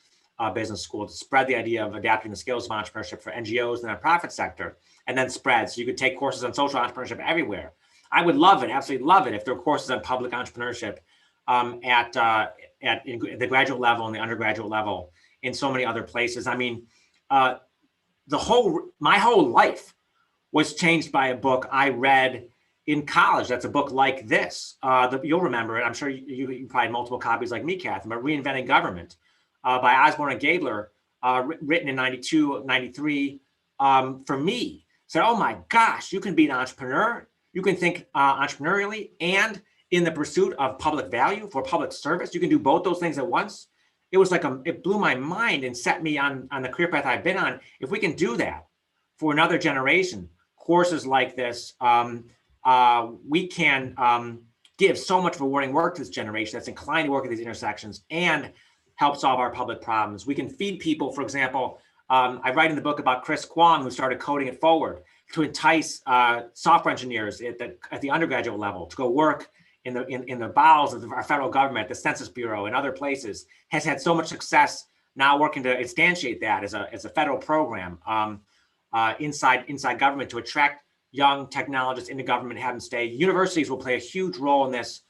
Business School to spread the idea of adapting the skills of entrepreneurship for NGOs and the nonprofit sector, and then spread. So you could take courses on social entrepreneurship everywhere. I would love it, absolutely love it, if there were courses on public entrepreneurship at the graduate level and the undergraduate level in so many other places. I mean, my whole life was changed by a book I read in college. That's a book like this. You'll remember it. I'm sure you probably had multiple copies like me, Catherine, but Reinventing Government by Osborne and Gabler, written in 92, 93, for me, said, oh my gosh, you can be an entrepreneur. You can think entrepreneurially and in the pursuit of public value for public service. You can do both those things at once. It was like it blew my mind and set me on the career path I've been on. If we can do that for another generation, courses like this, we can give so much rewarding work to this generation that's inclined to work at these intersections and help solve our public problems. We can feed people, for example, I write in the book about Chris Kwong, who started Coding It Forward to entice software engineers at the undergraduate level to go work in the bowels of our federal government, the Census Bureau and other places, has had so much success now working to instantiate that as a federal program inside government to attract young technologists into government, have them stay. Universities will play a huge role in this.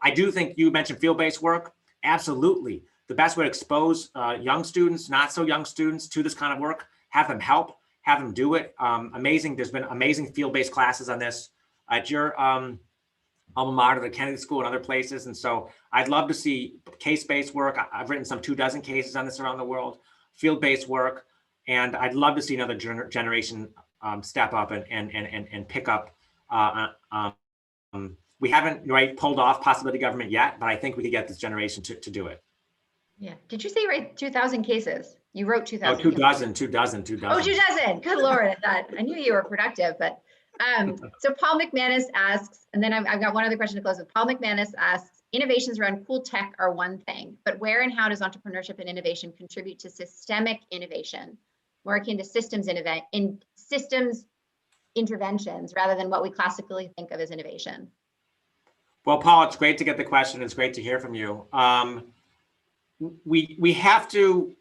I do think you mentioned field-based work. Absolutely. The best way to expose young students, not so young students, to this kind of work, have them help, have them do it. Amazing. There's been amazing field-based classes on this at your alma mater, the Kennedy School, and other places. And so I'd love to see case-based work. I've written some 24 cases on this around the world, field-based work, and I'd love to see another generation step up and pick up. We haven't pulled off possibility government yet, but I think we could get this generation to do it. Yeah. Did you say you write 2,000 cases? You wrote 2,000. Oh, 2 dozen. Oh, 2 dozen. Good Lord. I knew you were productive, but so Paul McManus asks, and then I've got one other question to close with. Paul McManus asks, innovations around cool tech are one thing, but where and how does entrepreneurship and innovation contribute to systemic innovation, more akin to systems interventions rather than what we classically think of as innovation? Well, Paul, it's great to get the question. It's great to hear from you. We have to,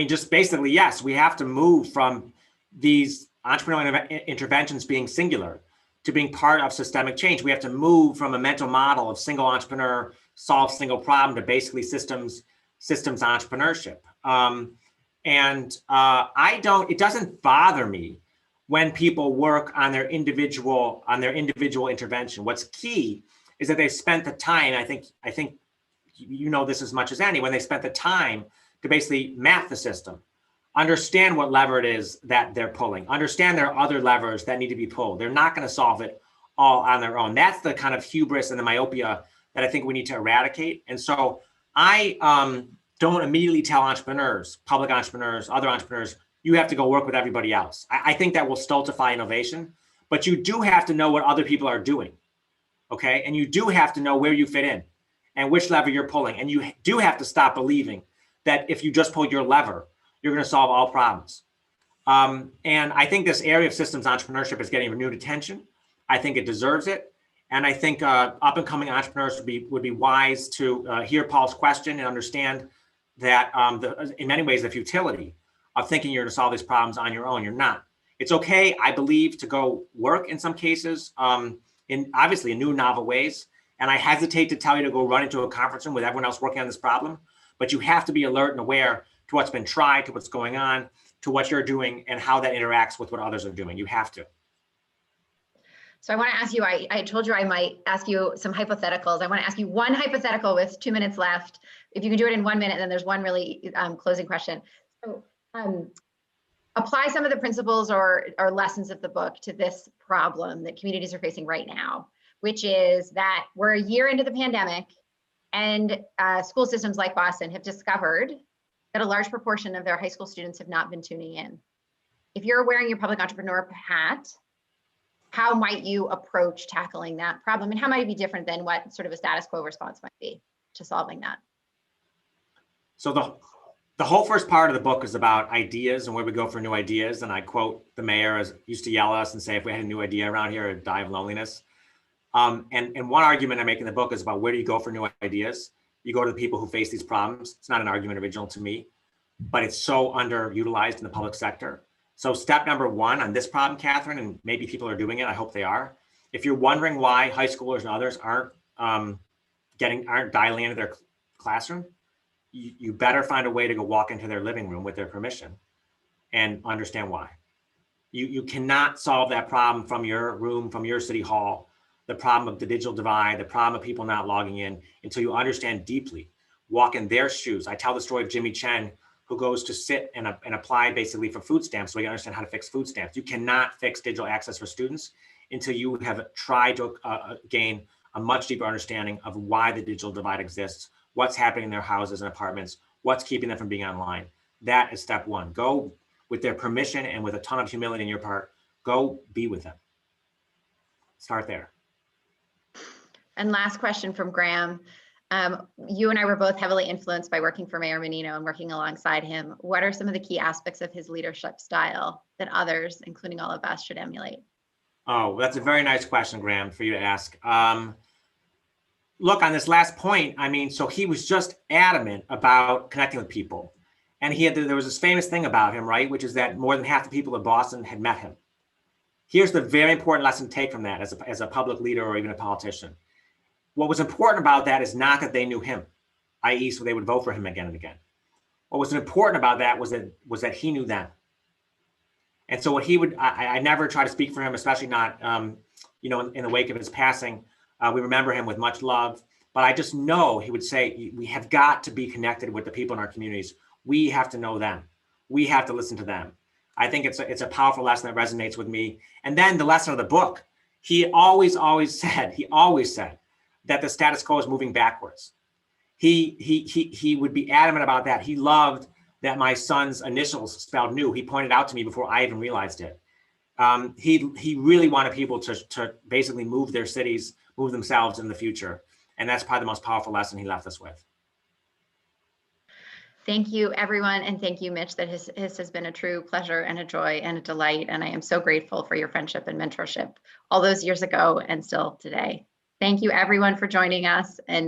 just basically, yes, we have to move from these entrepreneurial interventions being singular to being part of systemic change. We have to move from a mental model of single entrepreneur, solve single problem to basically systems entrepreneurship. It doesn't bother me when people work on their individual intervention. What's key is that they've spent the time. I think you know this as much as any, when they spent the time to basically map the system, understand what lever it is that they're pulling, understand there are other levers that need to be pulled. They're not going to solve it all on their own. That's the kind of hubris and the myopia that I think we need to eradicate. And so I don't immediately tell entrepreneurs, public entrepreneurs, other entrepreneurs, you have to go work with everybody else. I think that will stultify innovation, but you do have to know what other people are doing, okay? And you do have to know where you fit in and which lever you're pulling. And you do have to stop believing that if you just pull your lever, you're going to solve all problems. And I think this area of systems entrepreneurship is getting renewed attention. I think it deserves it. And I think up and coming entrepreneurs would be wise to hear Paul's question and understand that in many ways, the futility of thinking you're going to solve these problems on your own. You're not. It's okay, I believe, to go work in some cases in obviously new novel ways. And I hesitate to tell you to go run into a conference room with everyone else working on this problem, but you have to be alert and aware to what's been tried, to what's going on, to what you're doing and how that interacts with what others are doing. You have to. So I want to ask you, I told you I might ask you some hypotheticals. I want to ask you one hypothetical with 2 minutes left. If you can do it in 1 minute, then there's one really closing question. So apply some of the principles or lessons of the book to this problem that communities are facing right now, which is that we're a year into the pandemic and school systems like Boston have discovered that a large proportion of their high school students have not been tuning in. If you're wearing your public entrepreneur hat, how might you approach tackling that problem? And how might it be different than what sort of a status quo response might be to solving that? So the whole first part of the book is about ideas and where we go for new ideas. And I quote the mayor as used to yell at us and say, if we had a new idea around here, it'd die of loneliness. And one argument I make in the book is about where do you go for new ideas? You go to the people who face these problems. It's not an argument original to me, but it's so underutilized in the public sector. So step number one on this problem, Catherine, and maybe people are doing it, I hope they are. If you're wondering why high schoolers and others aren't dialing into their classroom, you better find a way to go walk into their living room with their permission and understand why. You cannot solve that problem from your room, from your city hall, the problem of the digital divide, the problem of people not logging in until you understand deeply, walk in their shoes. I tell the story of Jimmy Chen, who goes to sit and apply basically for food stamps so we can understand how to fix food stamps. You cannot fix digital access for students until you have tried to gain a much deeper understanding of why the digital divide exists, what's happening in their houses and apartments, what's keeping them from being online. That is step one. Go with their permission and with a ton of humility on your part, go be with them. Start there. And last question from Graham. You and I were both heavily influenced by working for Mayor Menino and working alongside him. What are some of the key aspects of his leadership style that others, including all of us, should emulate? Oh, that's a very nice question, Graham, for you to ask. Look, on this last point, so he was just adamant about connecting with people. And there was this famous thing about him, right? Which is that more than half the people in Boston had met him. Here's the very important lesson to take from that as a public leader or even a politician. What was important about that is not that they knew him, i.e. so they would vote for him again and again. What was important about that was that he knew them. And so what he would, I never try to speak for him, especially not, you know, in the wake of his passing. We remember him with much love, but I just know he would say, we have got to be connected with the people in our communities. We have to know them. We have to listen to them. I think it's a powerful lesson that resonates with me. And then the lesson of the book, he always said that the status quo is moving backwards. He would be adamant about that. He loved that my son's initials spelled new. He pointed out to me before I even realized it. He really wanted people to basically move their cities, move themselves in the future. And that's probably the most powerful lesson he left us with. Thank you, everyone. And thank you, Mitch. That his has been a true pleasure and a joy and a delight. And I am so grateful for your friendship and mentorship all those years ago and still today. Thank you, everyone, for joining us. And